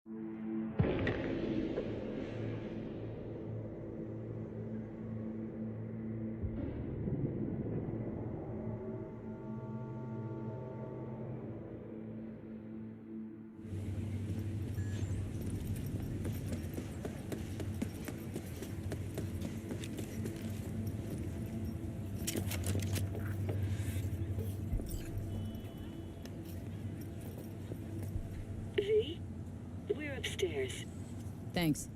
V, we're upstairs. Thanks.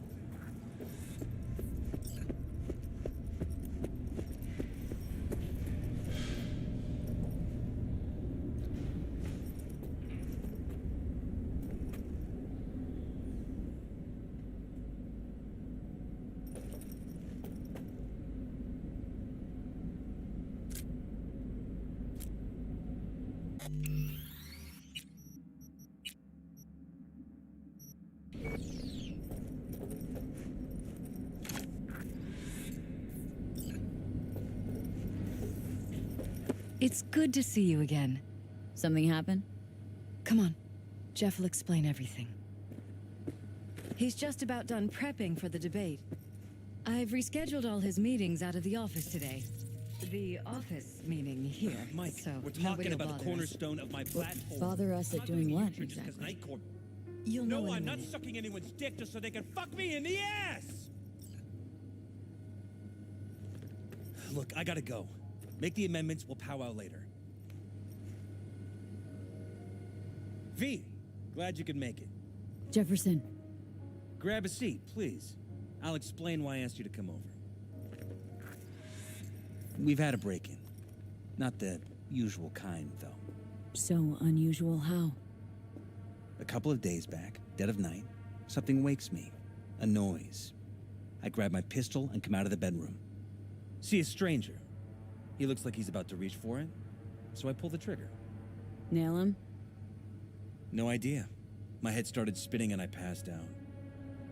It's good to see you again. Something happened? Come on. Jeff will explain everything. He's just about done prepping for the debate. I've rescheduled all his meetings out of the office today. The office meaning here. Mike, so we're talking about the bother cornerstone of my platform. Bother us at doing what, exactly? You'll know No, in a I'm not minute. sucking anyone's dick just so they can fuck me in the ass! Look, I gotta go. Make the amendments, we'll powwow later. V, glad you could make it. Jefferson. Grab a seat, please. I'll explain why I asked you to come over. We've had a break-in. Not the usual kind, though. So unusual how? A couple of days back, dead of night, something wakes me. A noise. I grab my pistol and come out of the bedroom. See a stranger. He looks like he's about to reach for it, so I pull the trigger. Nail him? No idea. My head started spinning and I passed out.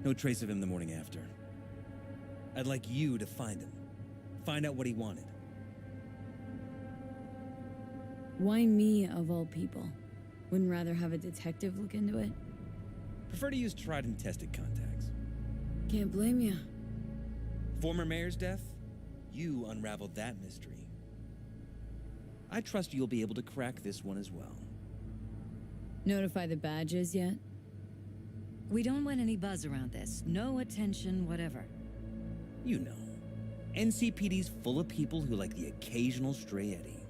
No trace of him the morning after. I'd like you to find him. Find out what he wanted. Why me, of all people? Wouldn't rather have a detective look into it? Prefer to use tried and tested contacts. Can't blame ya. Former mayor's death? You unraveled that mystery. I trust you'll be able to crack this one as well. Notify the badges yet? We don't want any buzz around this. No attention, whatever. You know, NCPD's full of people who like the occasional stray eddy.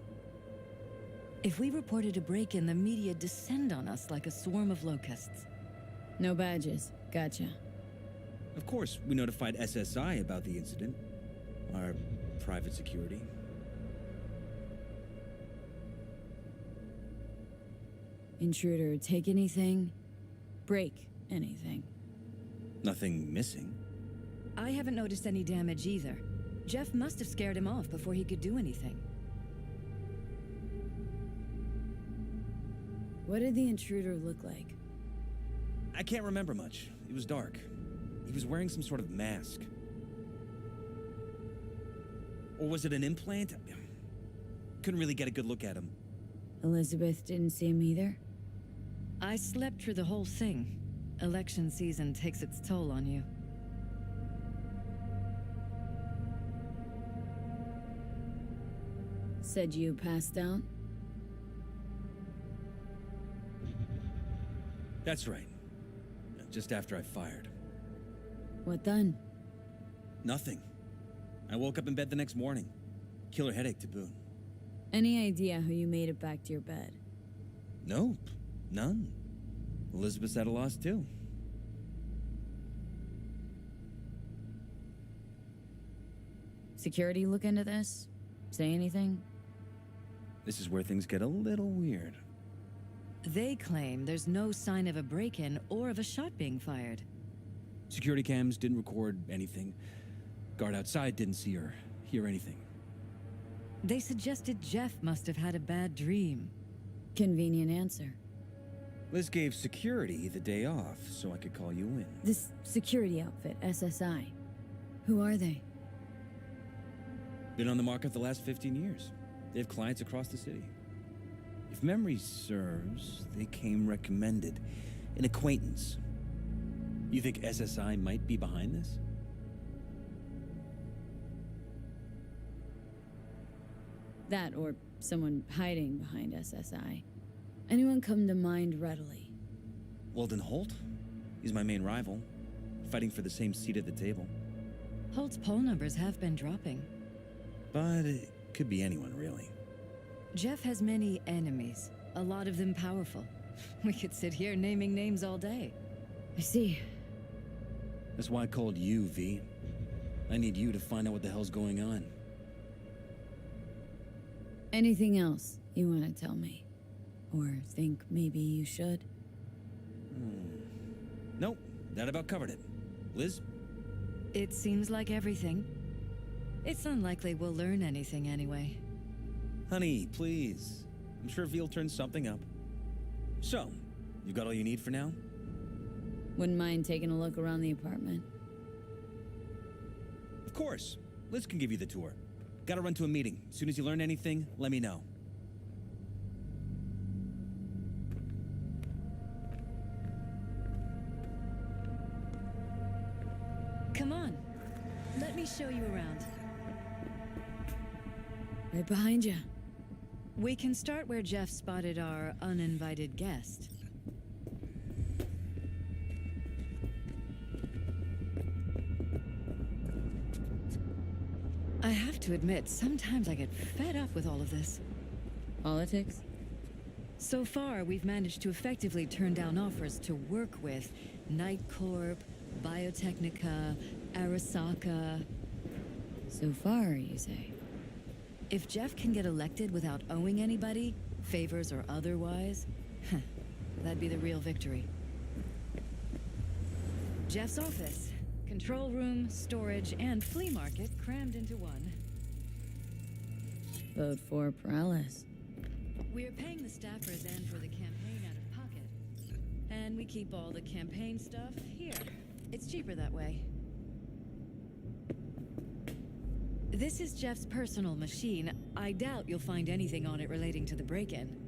If we reported a break-in, the media descend on us like a swarm of locusts. No badges. Gotcha. Of course, we notified SSI about the incident. Our private security. Intruder, take anything? Break anything? Nothing missing. I haven't noticed any damage either. Jeff must have scared him off before he could do anything. What did the intruder look like? I can't remember much. It was dark. He was wearing some sort of mask. Or was it an implant? Couldn't really get a good look at him. Elizabeth didn't see him either? I slept through the whole thing. Election season takes its toll on you. Said you passed out? That's right. Just after I fired. What then? Nothing. I woke up in bed the next morning. Killer headache to boot. Any idea how you made it back to your bed? Nope. None. Elizabeth's at a loss too. Security look into this? Say anything? This is where things get a little weird. They claim there's no sign of a break-in or of a shot being fired. Security cams didn't record anything. Guard outside didn't see or hear anything. They suggested Jeff must have had a bad dream. Convenient answer. Liz gave security the day off so I could call you in. This security outfit, SSI. Who are they? Been on the market the last 15 years. They have clients across the city. If memory serves, they came recommended. An acquaintance. You think SSI might be behind this? That or someone hiding behind SSI. Anyone come to mind readily? Weldon Holt? He's my main rival, fighting for the same seat at the table. Holt's poll numbers have been dropping. But it could be anyone, really. Jeff has many enemies, a lot of them powerful. We could sit here naming names all day. I see. That's why I called you, V. I need you to find out what the hell's going on. Anything else you want to tell me? Or think maybe you should? Nope, that about covered it. Liz? It seems like everything. It's unlikely we'll learn anything anyway. Honey, please. I'm sure V'll turn something up. So, you got all you need for now? Wouldn't mind taking a look around the apartment. Of course. Liz can give you the tour. Gotta run to a meeting. As soon as you learn anything, let me know. Come on. Let me show you around. Right behind you. We can start where Jeff spotted our uninvited guest. I have to admit, sometimes I get fed up with all of this. Politics? So far, we've managed to effectively turn down offers to work with Night Corp, Biotechnica, Arasaka. So far, you say? If Jeff can get elected without owing anybody, favors or otherwise, that'd be the real victory. Jeff's office. Control room, storage, and flea market crammed into one. Vote for Paralysis. We're paying the staffers and for the campaign out of pocket. And we keep all the campaign stuff here. It's cheaper that way. This is Jeff's personal machine. I doubt you'll find anything on it relating to the break-in.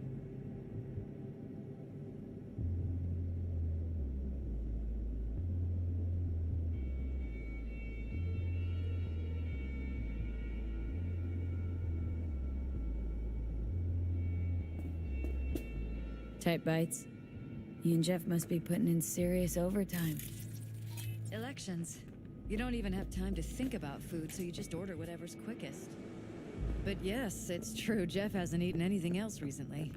Tight bites. You and Jeff must be putting in serious overtime. Elections. You don't even have time to think about food, so you just order whatever's quickest. But yes, it's true, Jeff hasn't eaten anything else recently.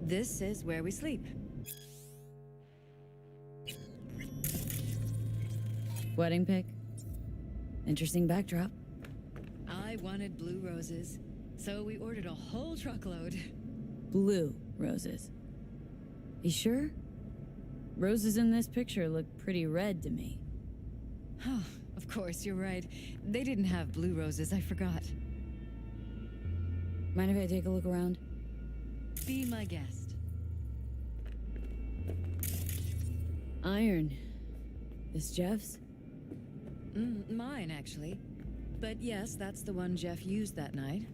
This is where we sleep. Wedding pic? Interesting backdrop. I wanted blue roses, so we ordered a whole truckload. Blue roses. You sure? Roses in this picture look pretty red to me. Oh, of course, you're right. They didn't have blue roses, I forgot. Mind if I take a look around? Be my guest. Iron. This Jeff's? Mine, actually. But yes, that's the one Jeff used that night.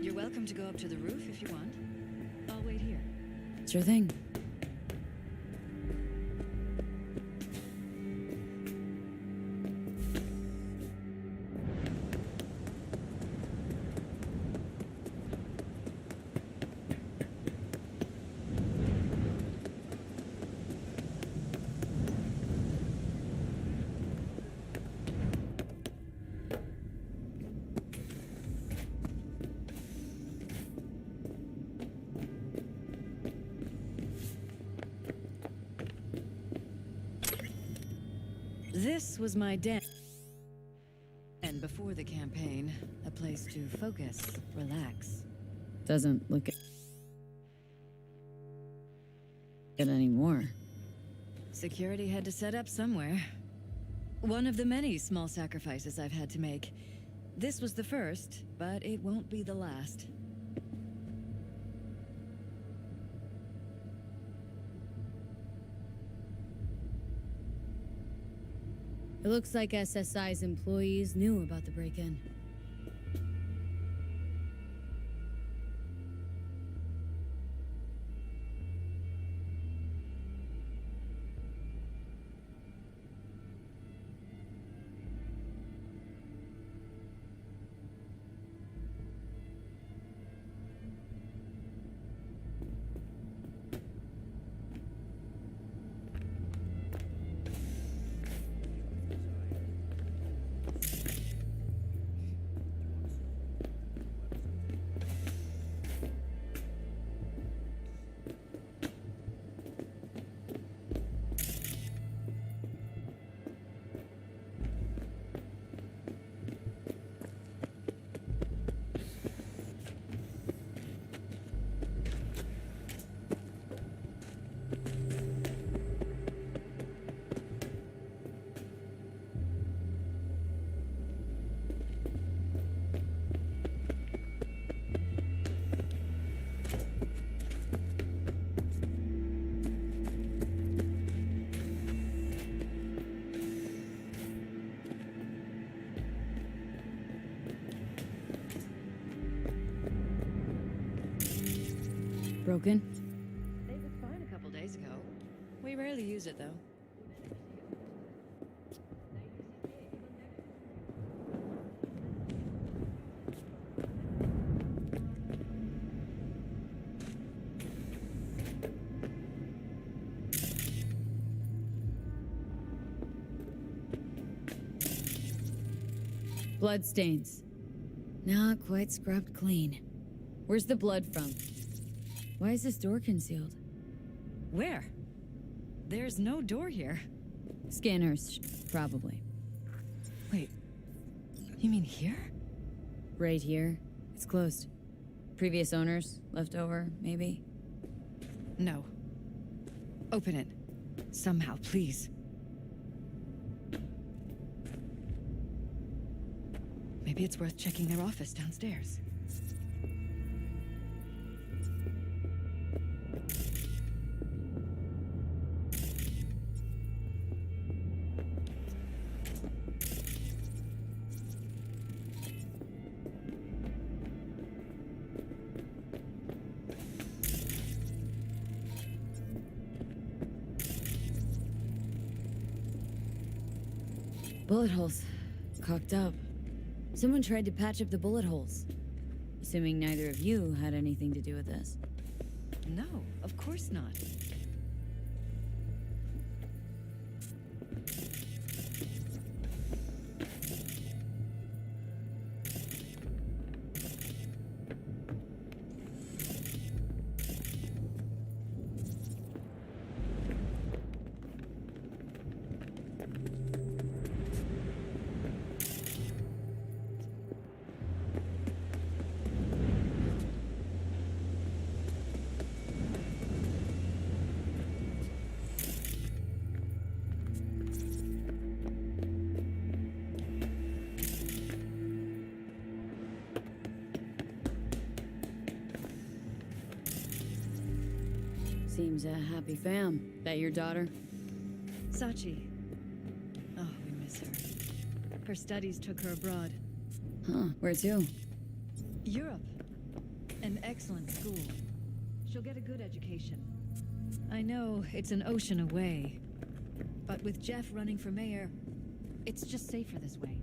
You're welcome to go up to the roof if you want. I'll wait here. Sure thing. This was my den. And before the campaign, a place to focus, relax. Doesn't look it anymore. Security had to set up somewhere. One of the many small sacrifices I've had to make. This was the first, but it won't be the last. It looks like SSI's employees knew about the break-in. Broken? It was fine a couple days ago. We rarely use it, though. Bloodstains. Not quite scrubbed clean. Where's the blood from? Why is this door concealed? Where? There's no door here. Scanners, probably. Wait, you mean here? Right here. It's closed. Previous owners, left over, maybe? No. Open it. Somehow, please. Maybe it's worth checking their office downstairs. Bullet holes. Cocked up. Someone tried to patch up the bullet holes. Assuming neither of you had anything to do with this. No, of course not. Seems a happy fam. That your daughter? Sachi. Oh, we miss her. Her studies took her abroad. Huh, where to? Europe. An excellent school. She'll get a good education. I know it's an ocean away, but with Jeff running for mayor, it's just safer this way.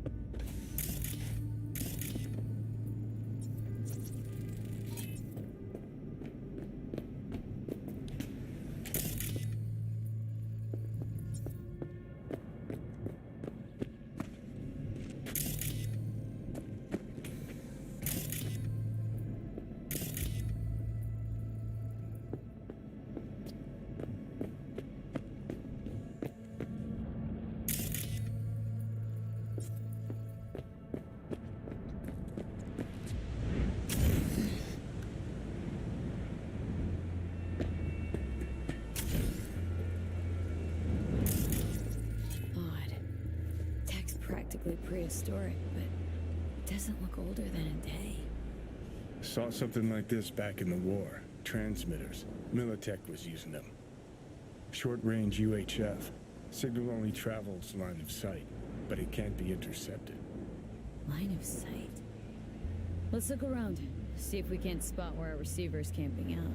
practically prehistoric, but it doesn't look older than a day. Saw something like this back in the war. Transmitters. Militech was using them. Short-range UHF. Signal only travels line of sight, but it can't be intercepted. Line of sight. Let's look around, see if we can't spot where our receiver's camping out.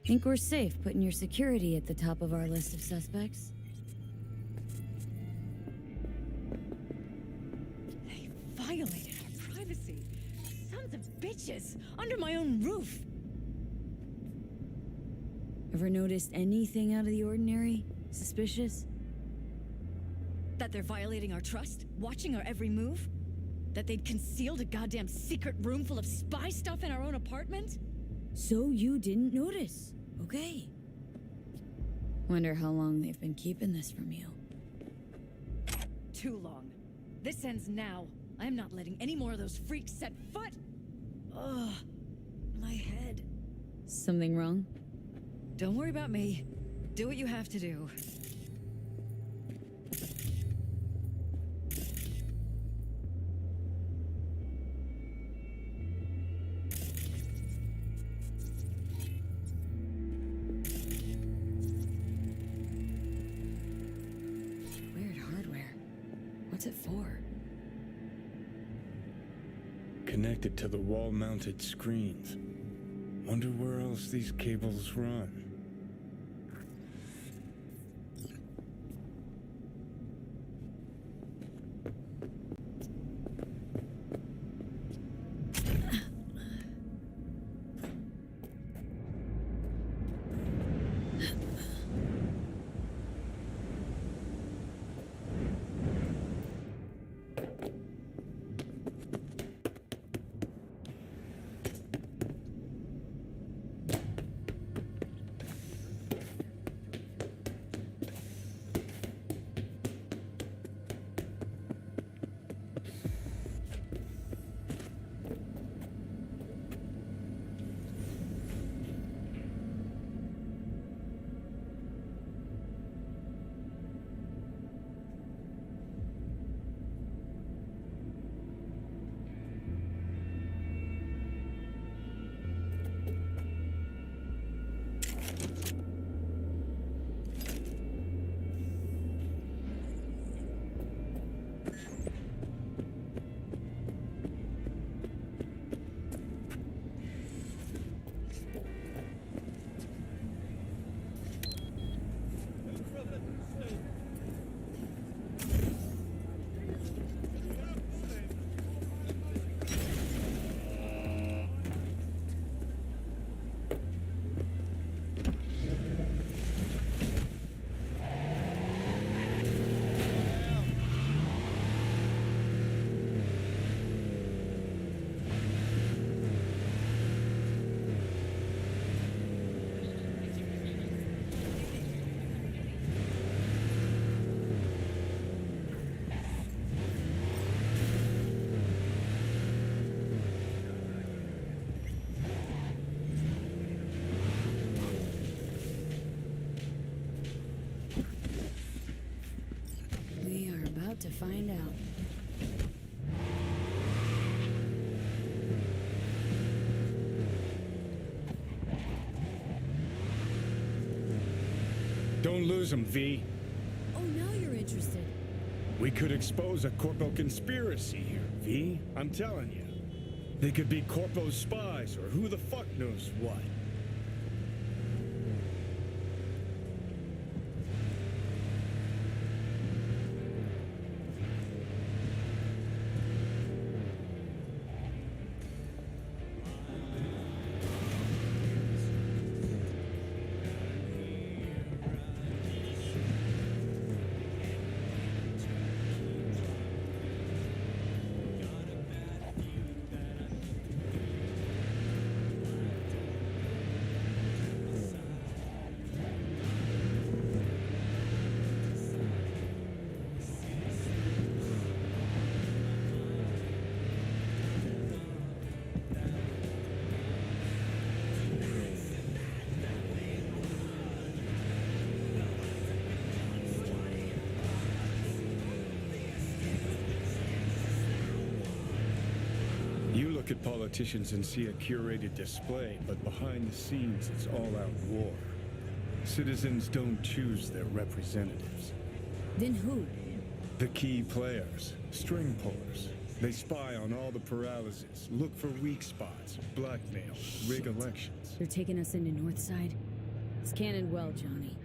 Think we're safe putting your security at the top of our list of suspects? They violated our privacy. Sons of bitches! Under my own roof! Ever noticed anything out of the ordinary? Suspicious? That they're violating our trust? Watching our every move? That they'd concealed a goddamn secret room full of spy stuff in our own apartment? So you didn't notice. Okay. Wonder how long they've been keeping this from you. Too long. This ends now. I'm not letting any more of those freaks set foot! Ugh. My head. Something wrong? Don't worry about me. Do what you have to do. What's it for? Connected to the wall-mounted screens. Wonder where else these cables run. about to find out. Don't lose them, V. Oh, now you're interested. We could expose a Corpo conspiracy here, V. I'm telling you. They could be Corpo's spies, or who the fuck knows what. You look at politicians and see a curated display, but behind the scenes it's all-out war. Citizens don't choose their representatives. Then who? The key players, string pullers. They spy on all the paralysis, look for weak spots, blackmail, rig elections. They're taking us into Northside? Scan it well, Johnny.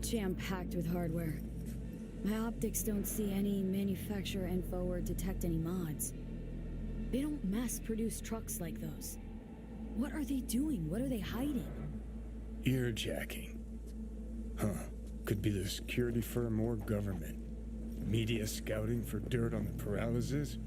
Jam-packed with hardware. My optics don't see any manufacturer info or detect any mods. They don't mass-produce trucks like those. What are they doing? What are they hiding? Earjacking. Huh. Could be the security firm or government. Media scouting for dirt on the paralysis?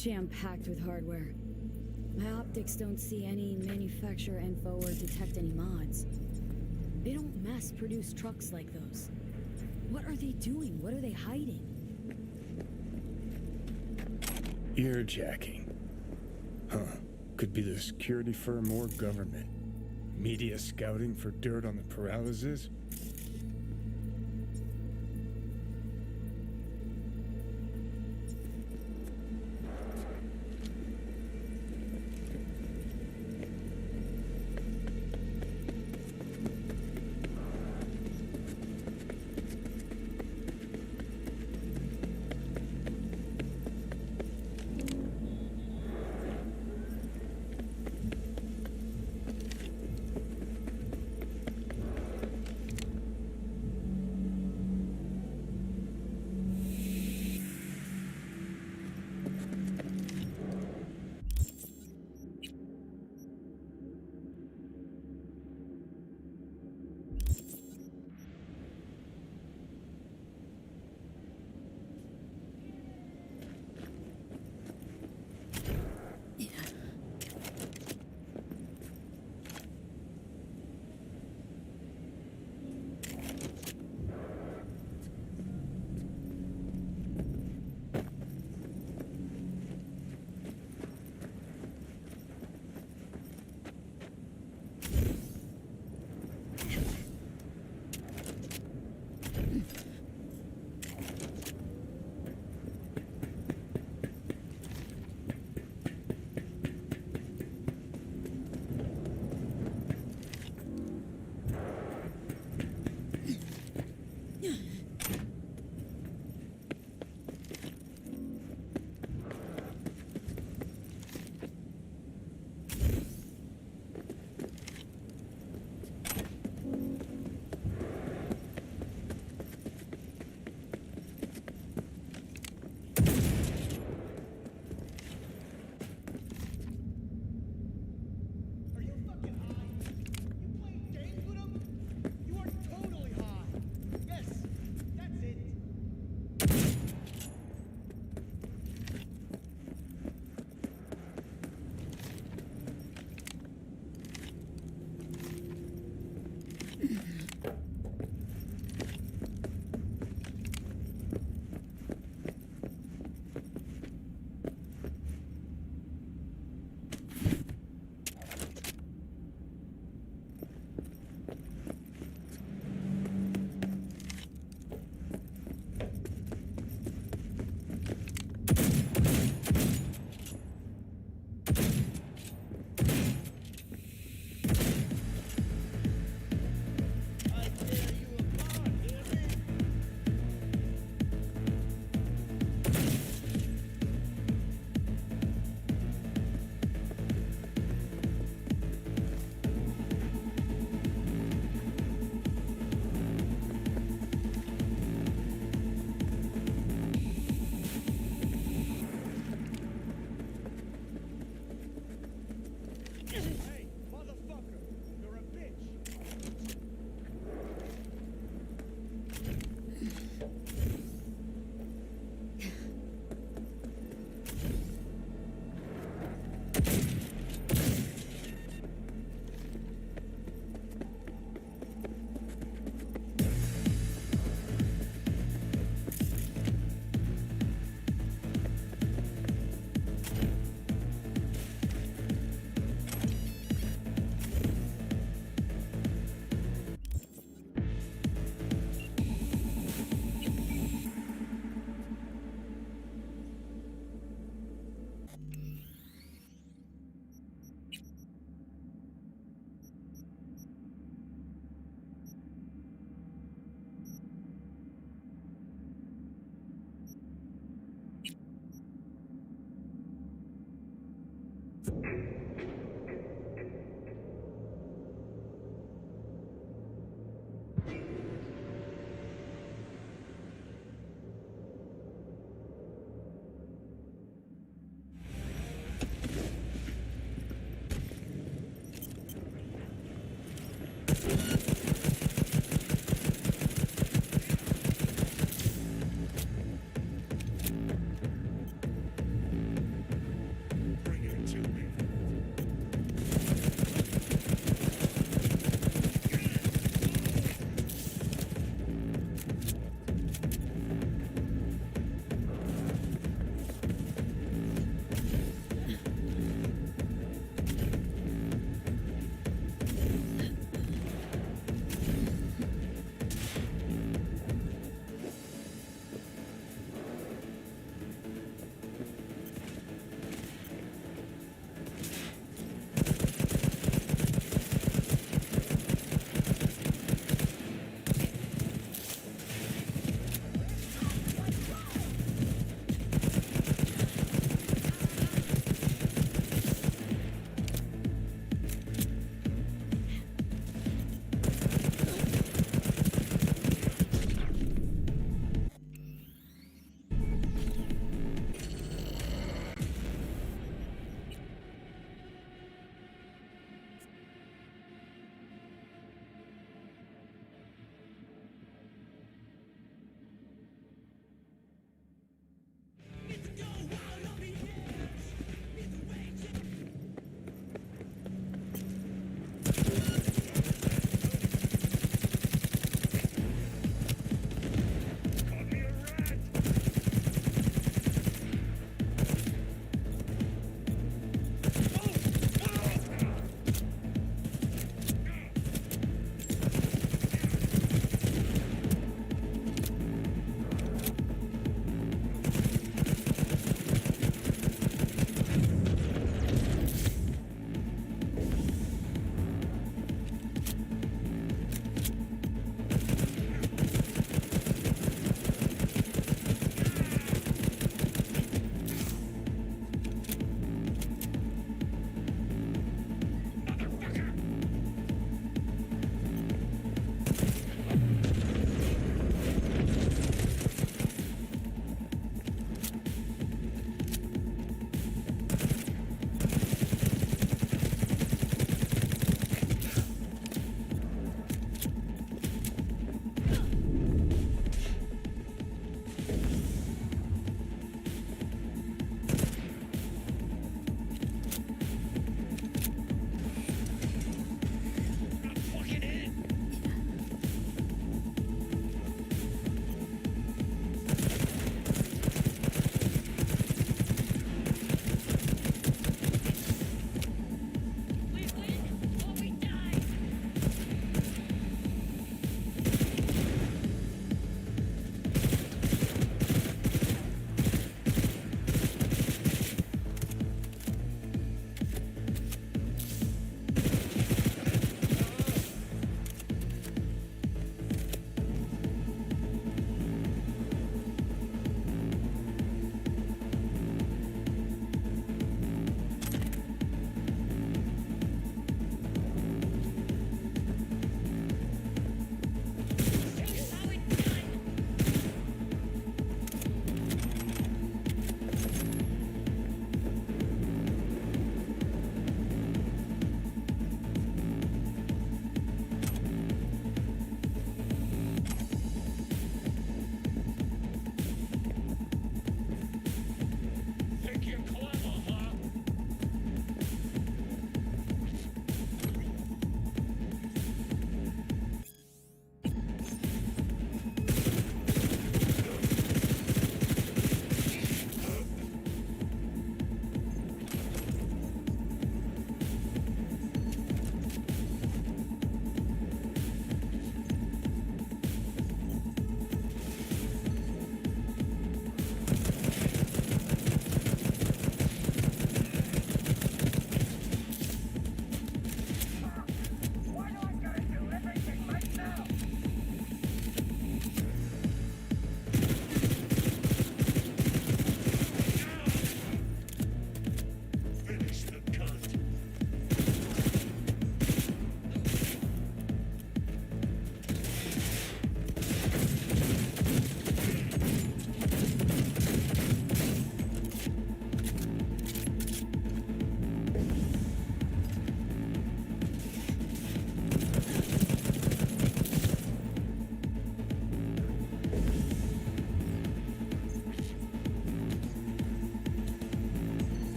jam-packed with hardware. My optics don't see any manufacturer info or detect any mods. They don't mass-produce trucks like those. What are they doing? What are they hiding? Earjacking. Huh. Could be the security firm or government. Media scouting for dirt on the paralysis?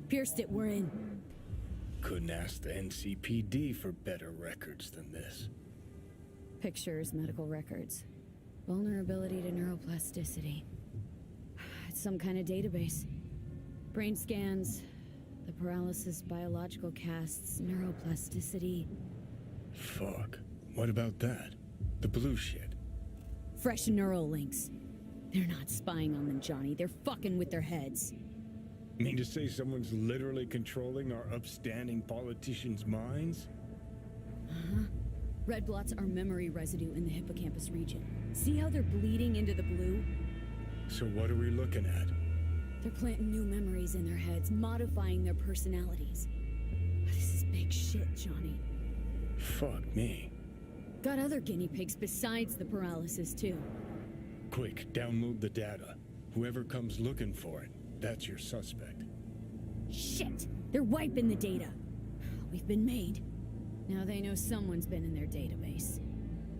Pierced it, we're in. Couldn't ask the NCPD for better records than this. Pictures, medical records. Vulnerability to neuroplasticity. It's some kind of database. Brain scans, the paralysis, biological casts, neuroplasticity. Fuck. What about that? The blue shit. Fresh neural links. They're not spying on them, Johnny. They're fucking with their heads. Mean to say someone's literally controlling our upstanding politicians' minds? Uh-huh. Red blots are memory residue in the hippocampus region. See how they're bleeding into the blue? So what are we looking at? They're planting new memories in their heads, modifying their personalities. This is big shit, Johnny. Fuck me. Got other guinea pigs besides the paralysis, too. Quick, download the data. Whoever comes looking for it, that's your suspect. Shit! They're wiping the data. We've been made. Now they know someone's been in their database.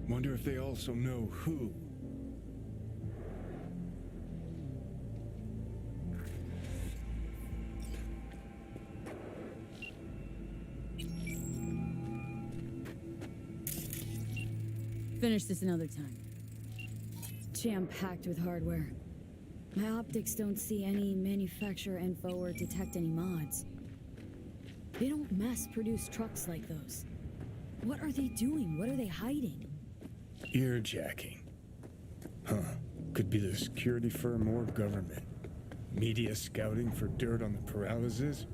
Wonder if they also know who. Finish this another time. Jam-packed with hardware. My optics don't see any manufacturer info or detect any mods. They don't mass-produce trucks like those. What are they doing? What are they hiding? Earjacking. Huh. Could be the security firm or government. Media scouting for dirt on the paralysis?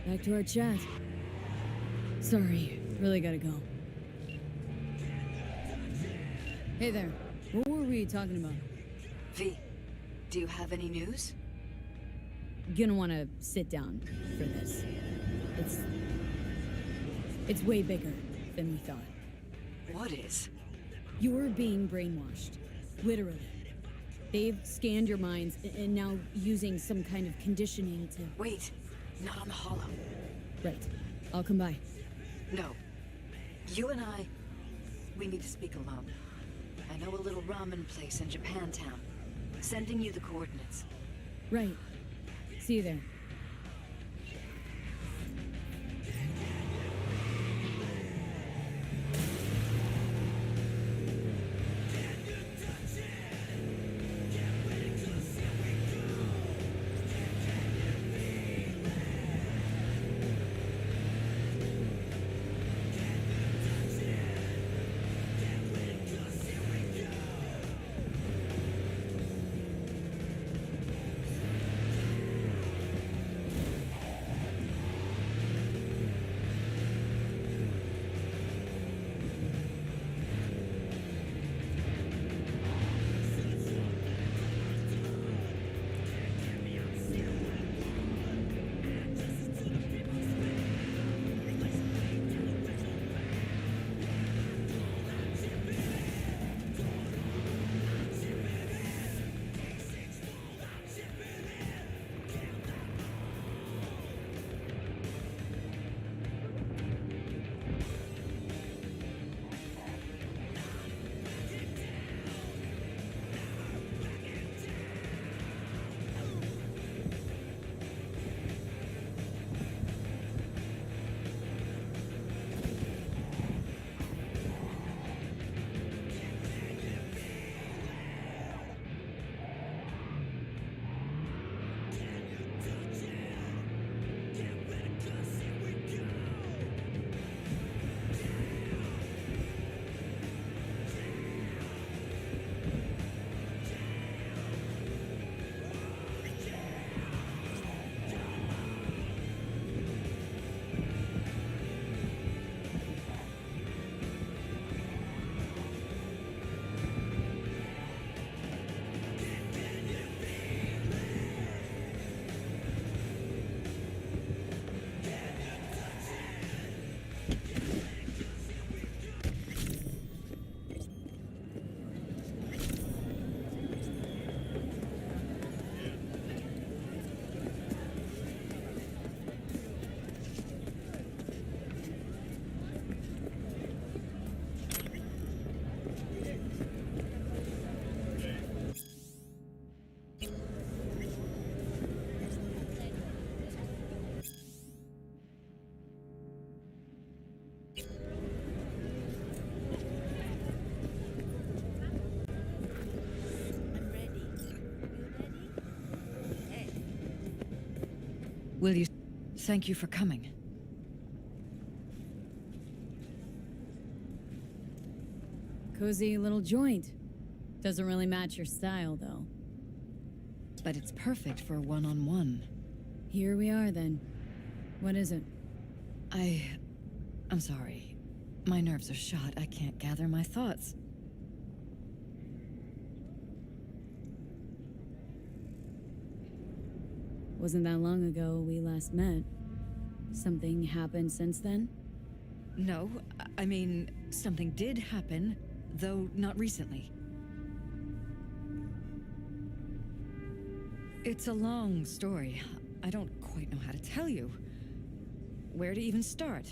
Back to our chat. Sorry, really gotta go. Hey there, what were we talking about? V, do you have any news? Gonna wanna sit down for this. It's way bigger than we thought. What is? You're being brainwashed. Literally. They've scanned your minds and now using some kind of conditioning to... Wait, not on the hollow. Right. I'll come by. No. You and I, we need to speak alone. I know a little ramen place in Japantown. Sending you the coordinates. Right. See you there. Will you... Thank you for coming. Cozy little joint. Doesn't really match your style, though. But it's perfect for a one-on-one. Here we are, then. What is it? I'm sorry. My nerves are shot. I can't gather my thoughts. Wasn't that long ago we last met. Something happened since then? No, I mean, something did happen, though not recently. It's a long story. I don't quite know how to tell you. Where to even start?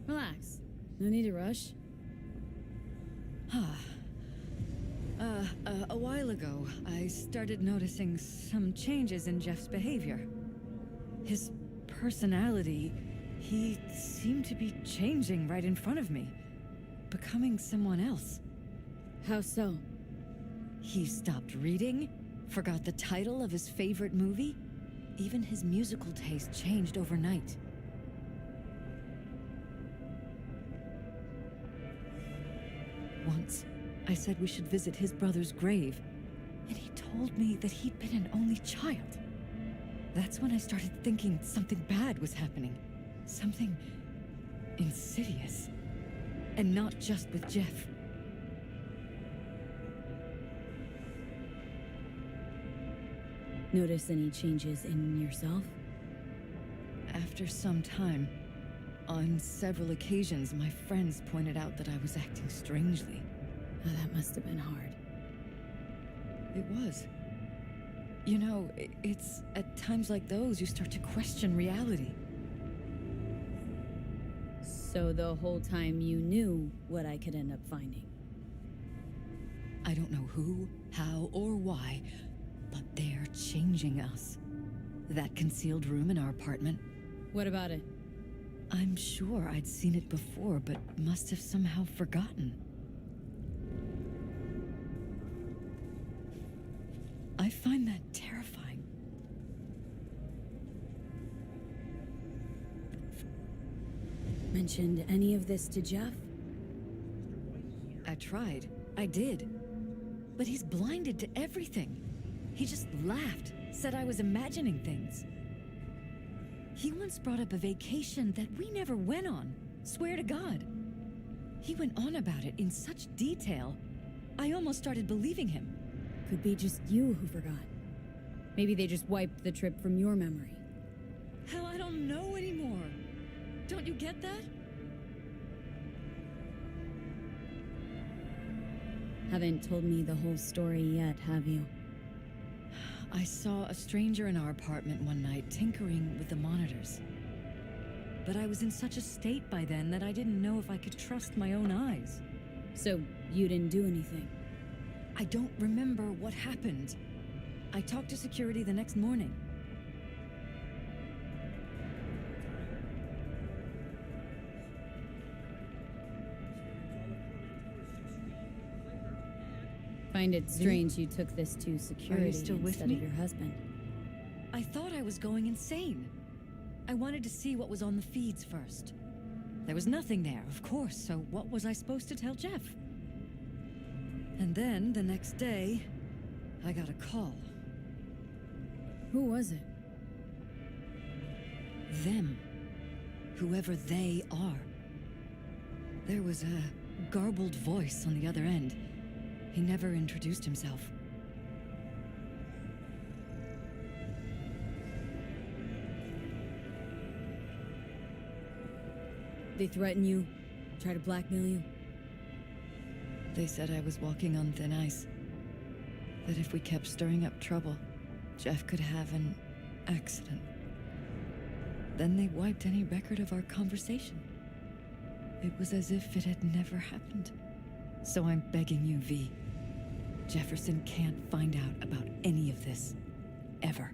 Relax. No need to rush. A while ago, I started noticing some changes in Jeff's behavior. His personality, he seemed to be changing right in front of me, becoming someone else. How so? He stopped reading, forgot the title of his favorite movie. Even his musical taste changed overnight. Once, I said we should visit his brother's grave, and he told me that he'd been an only child. That's when I started thinking something bad was happening. Something insidious. And not just with Jeff. Notice any changes in yourself? After some time, on several occasions, my friends pointed out that I was acting strangely. Oh, that must have been hard. It was. You know, it's at times like those you start to question reality. So the whole time you knew what I could end up finding? I don't know who, how, or why, but they're changing us. That concealed room in our apartment. What about it? I'm sure I'd seen it before, but must have somehow forgotten. I find that terrifying. Mentioned any of this to Jeff? I tried. I did. But he's blinded to everything. He just laughed, said I was imagining things. He once brought up a vacation that we never went on. Swear to God. He went on about it in such detail, I almost started believing him. Could be just you who forgot. Maybe they just wiped the trip from your memory. Hell, I don't know anymore. Don't you get that? Haven't told me the whole story yet, have you? I saw a stranger in our apartment one night tinkering with the monitors. But I was in such a state by then that I didn't know if I could trust my own eyes. So you didn't do anything? I don't remember what happened. I talked to security the next morning. Find it strange you took this to security still with instead me? of your husband. I thought I was going insane. I wanted to see what was on the feeds first. There was nothing there, of course, so what was I supposed to tell Jeff? And then, the next day, I got a call. Who was it? Them. Whoever they are. There was a garbled voice on the other end. He never introduced himself. They threaten you? Try to blackmail you? They said I was walking on thin ice. That if we kept stirring up trouble, Jeff could have an accident. Then they wiped any record of our conversation. It was as if it had never happened. So I'm begging you, V. Jefferson can't find out about any of this. Ever.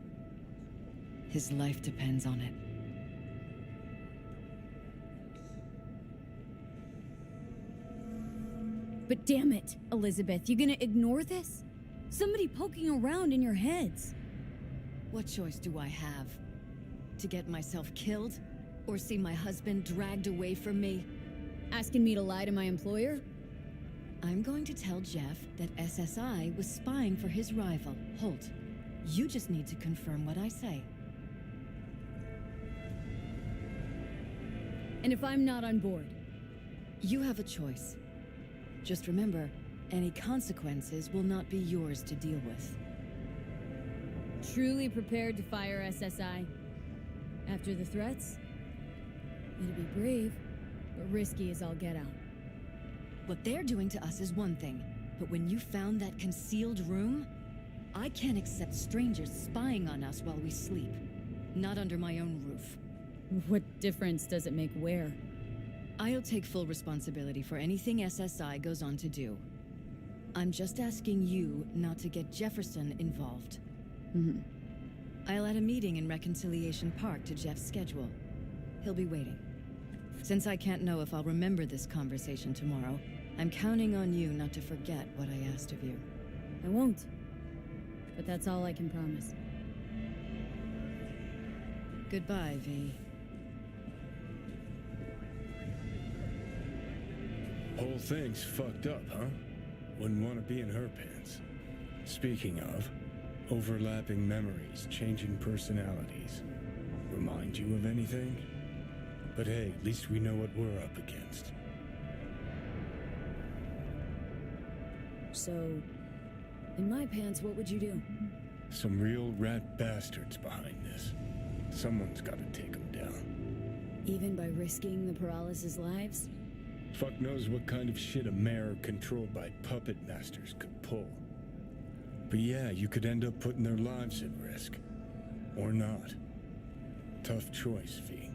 His life depends on it. But damn it, Elizabeth, you gonna ignore this? Somebody poking around in your heads. What choice do I have? To get myself killed? Or see my husband dragged away from me? Asking me to lie to my employer? I'm going to tell Jeff that SSI was spying for his rival, Holt. You just need to confirm what I say. And if I'm not on board? You have a choice. Just remember, any consequences will not be yours to deal with. Truly prepared to fire SSI? After the threats? It'll be brave, but risky as all get out. What they're doing to us is one thing, but when you found that concealed room, I can't accept strangers spying on us while we sleep. Not under my own roof. What difference does it make where? I'll take full responsibility for anything SSI goes on to do. I'm just asking you not to get Jefferson involved. Mm-hmm. I'll add a meeting in Reconciliation Park to Jeff's schedule. He'll be waiting. Since I can't know if I'll remember this conversation tomorrow, I'm counting on you not to forget what I asked of you. I won't. But that's all I can promise. Goodbye, V. Whole thing's fucked up, huh? Wouldn't want to be in her pants. Speaking of, overlapping memories, changing personalities. Remind you of anything? But hey, at least we know what we're up against. So, in my pants, what would you do? Some real rat bastards behind this. Someone's got to take them down. Even by risking the paralysis lives? Fuck knows what kind of shit a mayor controlled by puppet masters could pull. But yeah, you could end up putting their lives at risk. Or not. Tough choice, V.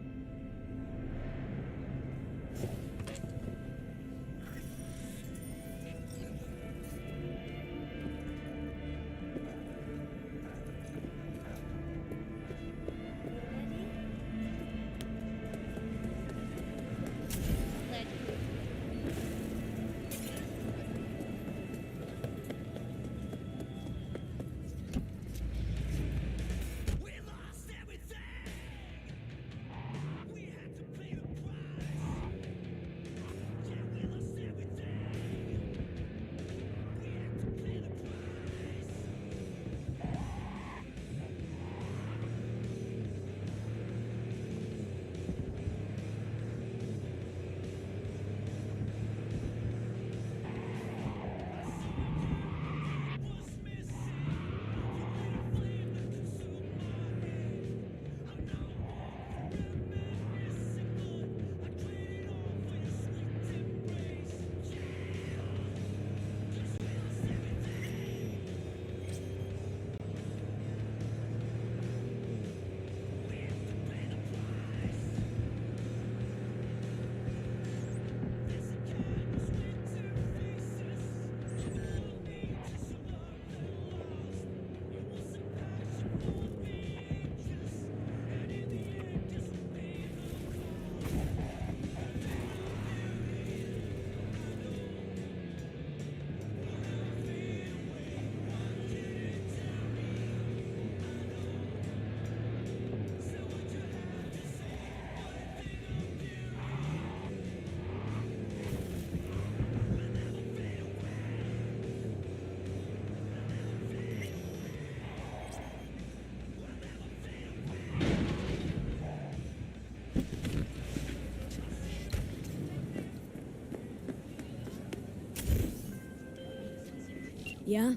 Yeah?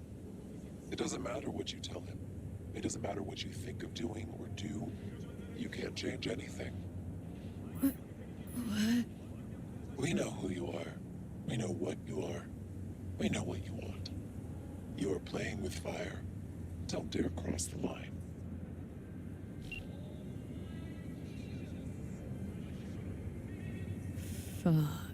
It doesn't matter what you tell him. It doesn't matter what you think of doing or do. You can't change anything. What? We know who you are. We know what you are. We know what you want. You are playing with fire. Don't dare cross the line. Fuck.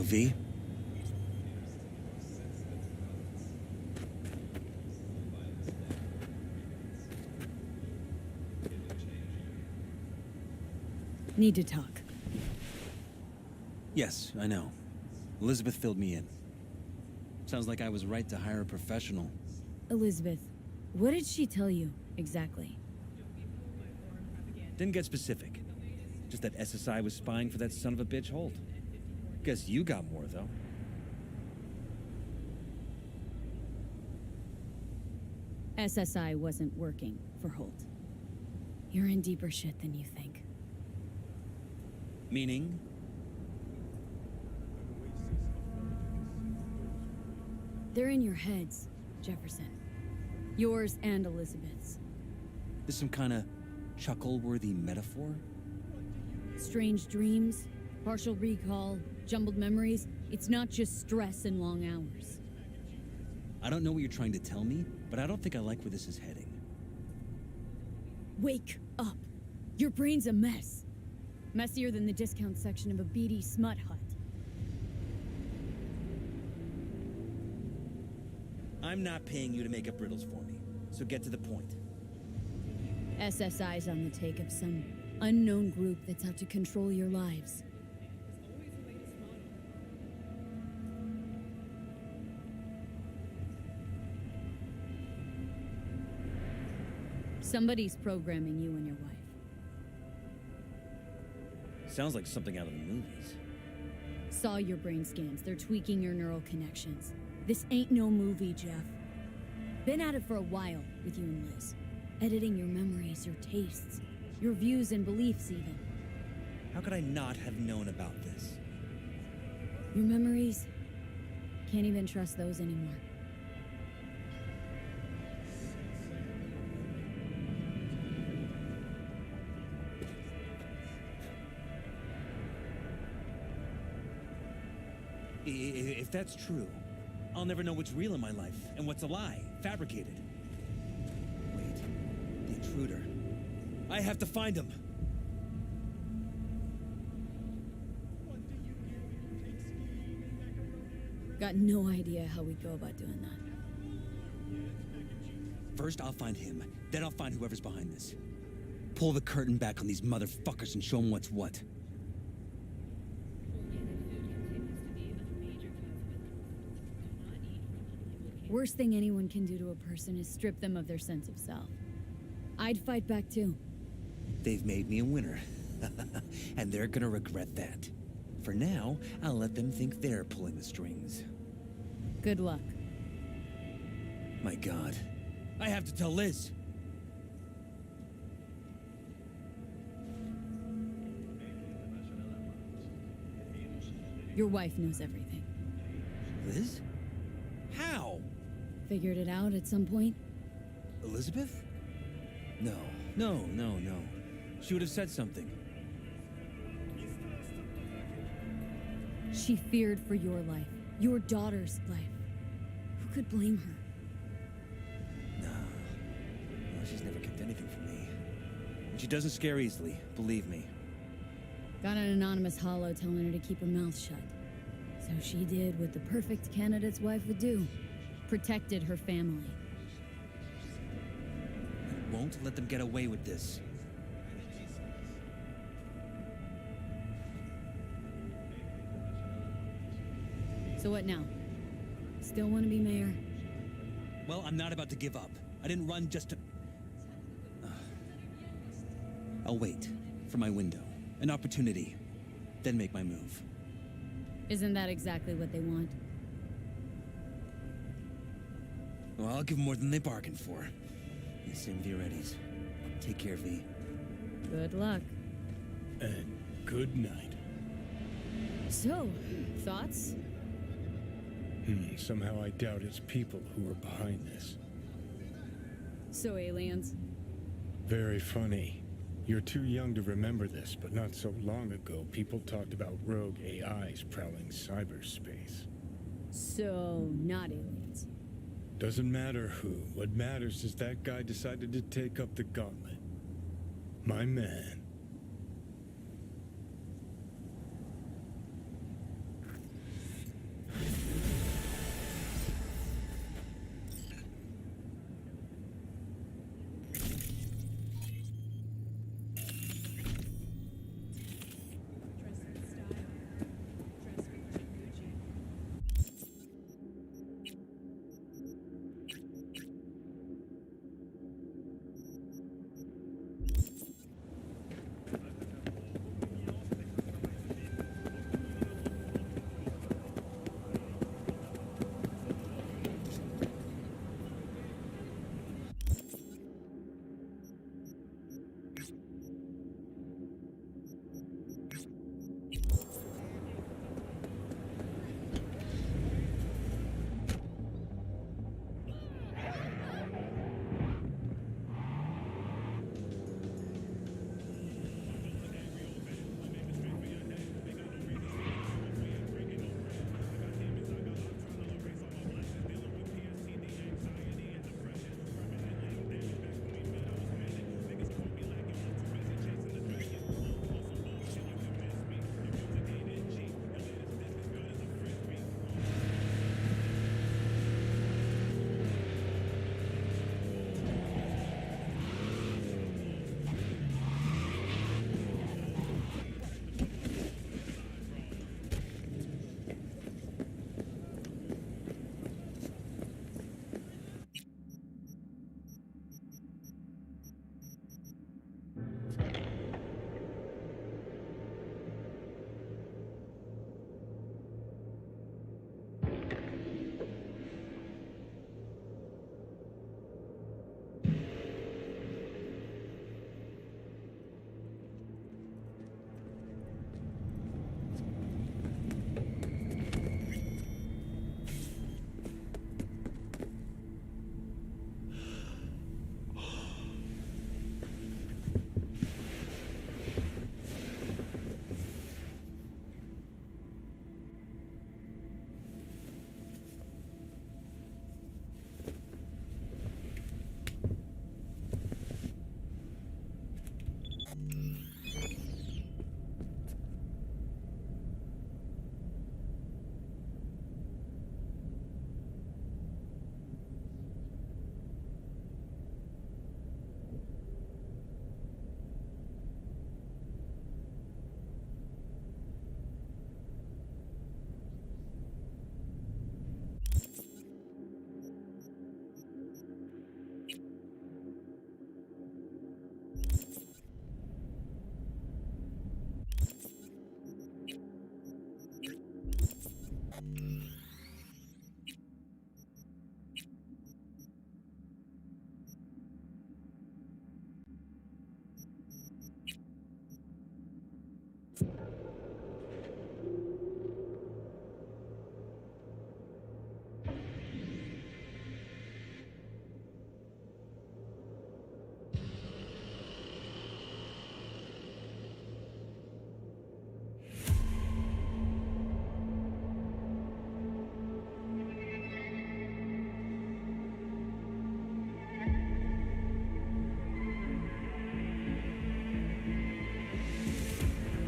V? Need to talk. Yes, I know. Elizabeth filled me in. Sounds like I was right to hire a professional. Elizabeth, what did she tell you, exactly? Didn't get specific. Just that SSI was spying for that son of a bitch Holt. Guess you got more, though. SSI wasn't working for Holt. You're in deeper shit than you think. Meaning? They're in your heads, Jefferson. Yours and Elizabeth's. This some kind of chuckle-worthy metaphor? Strange dreams, partial recall, jumbled memories. It's not just stress and long hours. I don't know what you're trying to tell me, but I don't think I like where this is heading. Wake up. Your brain's a mess. Messier than the discount section of a beady smut hut. I'm not paying you to make up riddles for me, so get to the point. SSI's on the take of some unknown group that's out to control your lives. Somebody's programming you and your wife. Sounds like something out of the movies. Saw your brain scans. They're tweaking your neural connections. This ain't no movie, Jeff. Been at it for a while with you and Liz. Editing your memories, your tastes, your views and beliefs even. How could I not have known about this? Your memories? Can't even trust those anymore. If that's true, I'll never know what's real in my life and what's a lie, fabricated. Wait, the intruder. I have to find him. Got no idea how we go about doing that. First, I'll find him. Then I'll find whoever's behind this. Pull the curtain back on these motherfuckers and show them what's what. Worst thing anyone can do to a person is strip them of their sense of self. I'd fight back too. They've made me a winner. And they're gonna regret that. For now, I'll let them think they're pulling the strings. Good luck. My God. I have to tell Liz. Your wife knows everything. Liz? How? Figured it out at some point? Elizabeth? No. She would have said something. She feared for your life. Your daughter's life. Who could blame her? No. Well, she's never kept anything from me. And she doesn't scare easily, believe me. Got an anonymous holo telling her to keep her mouth shut. So she did what the perfect candidate's wife would do. Protected her family. I won't let them get away with this. So what now? Still want to be mayor? Well, I'm not about to give up. I didn't run just to... I'll wait for my window. An opportunity. Then make my move. Isn't that exactly what they want? Well, I'll give them more than they bargained for. The same Vioretti's. Take care, V. Good luck. And good night. So, thoughts? Somehow I doubt it's people who are behind this. So aliens? Very funny. You're too young to remember this, but not so long ago, people talked about rogue AIs prowling cyberspace. So, not aliens. Doesn't matter who. What matters is that guy decided to take up the gauntlet. My man.